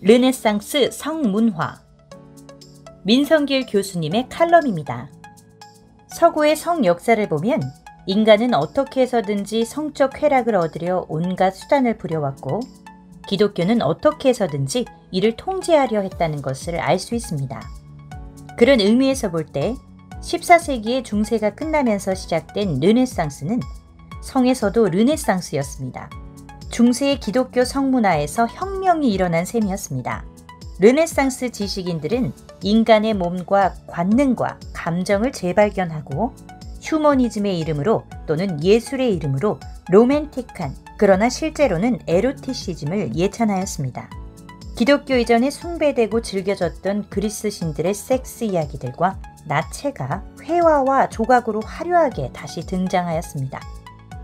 르네상스 성문화. 민성길 교수님의 칼럼입니다. 서구의 성 역사를 보면 인간은 어떻게 해서든지 성적 쾌락을 얻으려 온갖 수단을 부려왔고, 기독교는 어떻게 해서든지 이를 통제하려 했다는 것을 알 수 있습니다. 그런 의미에서 볼 때 14세기의 중세가 끝나면서 시작된 르네상스는 성에서도 르네상스였습니다. 중세의 기독교 성문화에서 혁명이 일어난 셈이었습니다. 르네상스 지식인들은 인간의 몸과 관능과 감정을 재발견하고 휴머니즘의 이름으로 또는 예술의 이름으로 로맨틱한, 그러나 실제로는 에로티시즘을 예찬하였습니다. 기독교 이전에 숭배되고 즐겨졌던 그리스 신들의 섹스 이야기들과 나체가 회화와 조각으로 화려하게 다시 등장하였습니다.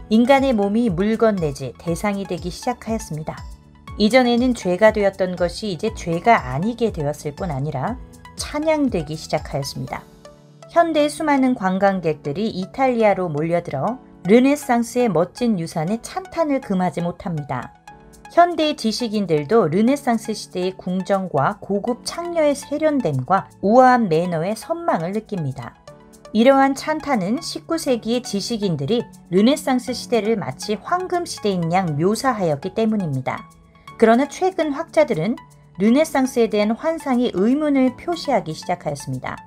인간의 몸이 물건 내지 대상이 되기 시작하였습니다. 이전에는 죄가 되었던 것이 이제 죄가 아니게 되었을 뿐 아니라 찬양되기 시작하였습니다. 현대의 수많은 관광객들이 이탈리아로 몰려들어 르네상스의 멋진 유산에 찬탄을 금하지 못합니다. 현대의 지식인들도 르네상스 시대의 궁정과 고급 창녀의 세련됨과 우아한 매너의 선망을 느낍니다. 이러한 찬탄은 19세기의 지식인들이 르네상스 시대를 마치 황금 시대인 양 묘사하였기 때문입니다. 그러나 최근 학자들은 르네상스에 대한 환상의 의문을 표시하기 시작하였습니다.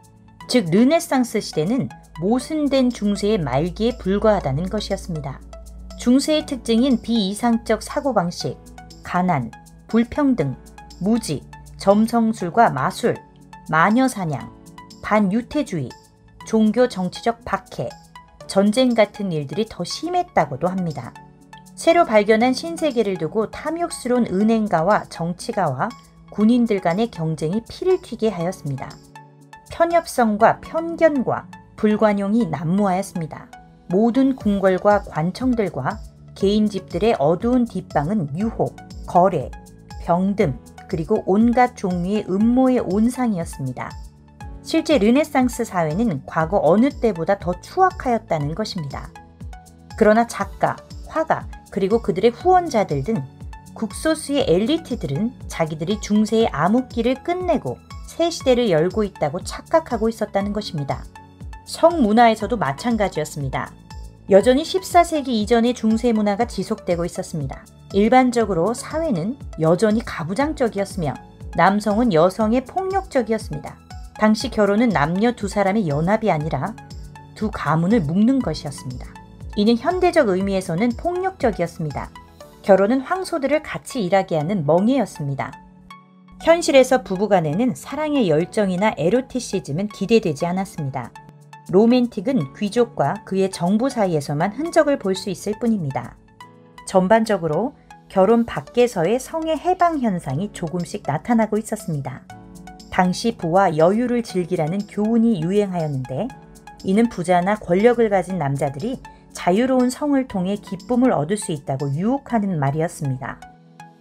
즉, 르네상스 시대는 모순된 중세의 말기에 불과하다는 것이었습니다. 중세의 특징인 비이상적 사고방식, 가난, 불평등, 무지, 점성술과 마술, 마녀사냥, 반유태주의, 종교 정치적 박해, 전쟁 같은 일들이 더 심했다고도 합니다. 새로 발견한 신세계를 두고 탐욕스러운 은행가와 정치가와 군인들 간의 경쟁이 피를 튀게 하였습니다. 편협성과 편견과 불관용이 난무하였습니다. 모든 궁궐과 관청들과 개인집들의 어두운 뒷방은 유혹, 거래, 병듦, 그리고 온갖 종류의 음모의 온상이었습니다. 실제 르네상스 사회는 과거 어느 때보다 더 추악하였다는 것입니다. 그러나 작가, 화가, 그리고 그들의 후원자들 등 국소수의 엘리트들은 자기들이 중세의 암흑기를 끝내고 새 시대를 열고 있다고 착각하고 있었다는 것입니다. 성문화에서도 마찬가지였습니다. 여전히 14세기 이전의 중세 문화가 지속되고 있었습니다. 일반적으로 사회는 여전히 가부장적이었으며 남성은 여성에 폭력적이었습니다. 당시 결혼은 남녀 두 사람의 연합이 아니라 두 가문을 묶는 것이었습니다. 이는 현대적 의미에서는 폭력적이었습니다. 결혼은 황소들을 같이 일하게 하는 멍해였습니다. 현실에서 부부간에는 사랑의 열정이나 에로티시즘은 기대되지 않았습니다. 로맨틱은 귀족과 그의 정부 사이에서만 흔적을 볼 수 있을 뿐입니다. 전반적으로 결혼 밖에서의 성의 해방 현상이 조금씩 나타나고 있었습니다. 당시 부와 여유를 즐기라는 교훈이 유행하였는데, 이는 부자나 권력을 가진 남자들이 자유로운 성을 통해 기쁨을 얻을 수 있다고 유혹하는 말이었습니다.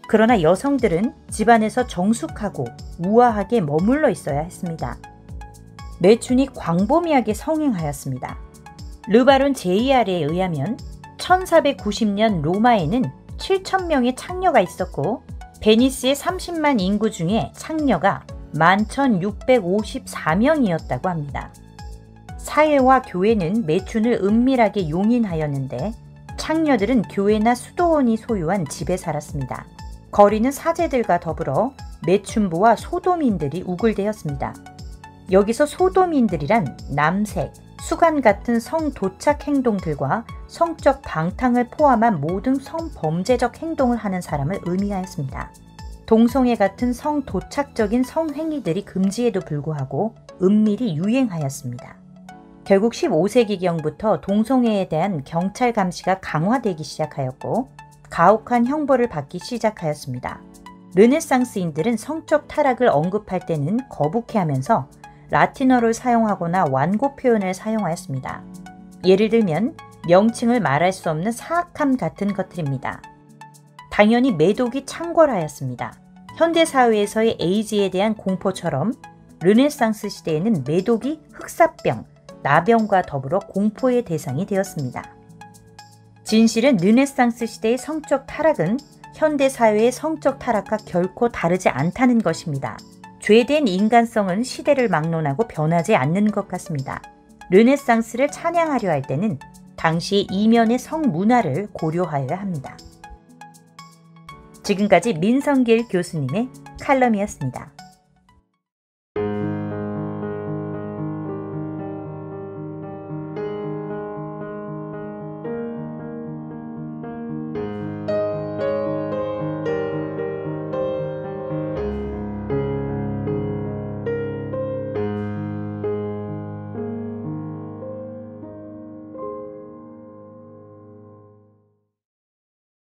그러나 여성들은 집안에서 정숙하고 우아하게 머물러 있어야 했습니다. 매춘이 광범위하게 성행하였습니다. 르바론 제2아래에 의하면 1490년 로마에는 7,000명의 창녀가 있었고, 베니스의 30만 인구 중에 창녀가 11,654명이었다고 합니다. 사회와 교회는 매춘을 은밀하게 용인하였는데, 창녀들은 교회나 수도원이 소유한 집에 살았습니다. 거리는 사제들과 더불어 매춘부와 소도민들이 우글대었습니다. 여기서 소도민들이란 남색, 수간 같은 성도착 행동들과 성적 방탕을 포함한 모든 성범죄적 행동을 하는 사람을 의미하였습니다. 동성애 같은 성도착적인 성행위들이 금지에도 불구하고 은밀히 유행하였습니다. 결국 15세기경부터 동성애에 대한 경찰 감시가 강화되기 시작하였고, 가혹한 형벌을 받기 시작하였습니다. 르네상스인들은 성적 타락을 언급할 때는 거북해하면서 라틴어를 사용하거나 완고 표현을 사용하였습니다. 예를 들면 명칭을 말할 수 없는 사악함 같은 것들입니다. 당연히 매독이 창궐하였습니다. 현대사회에서의 에이즈에 대한 공포처럼 르네상스 시대에는 매독이 흑사병, 나병과 더불어 공포의 대상이 되었습니다. 진실은 르네상스 시대의 성적 타락은 현대 사회의 성적 타락과 결코 다르지 않다는 것입니다. 죄된 인간성은 시대를 막론하고 변하지 않는 것 같습니다. 르네상스를 찬양하려 할 때는 당시 이면의 성문화를 고려하여야 합니다. 지금까지 민성길 교수님의 칼럼이었습니다.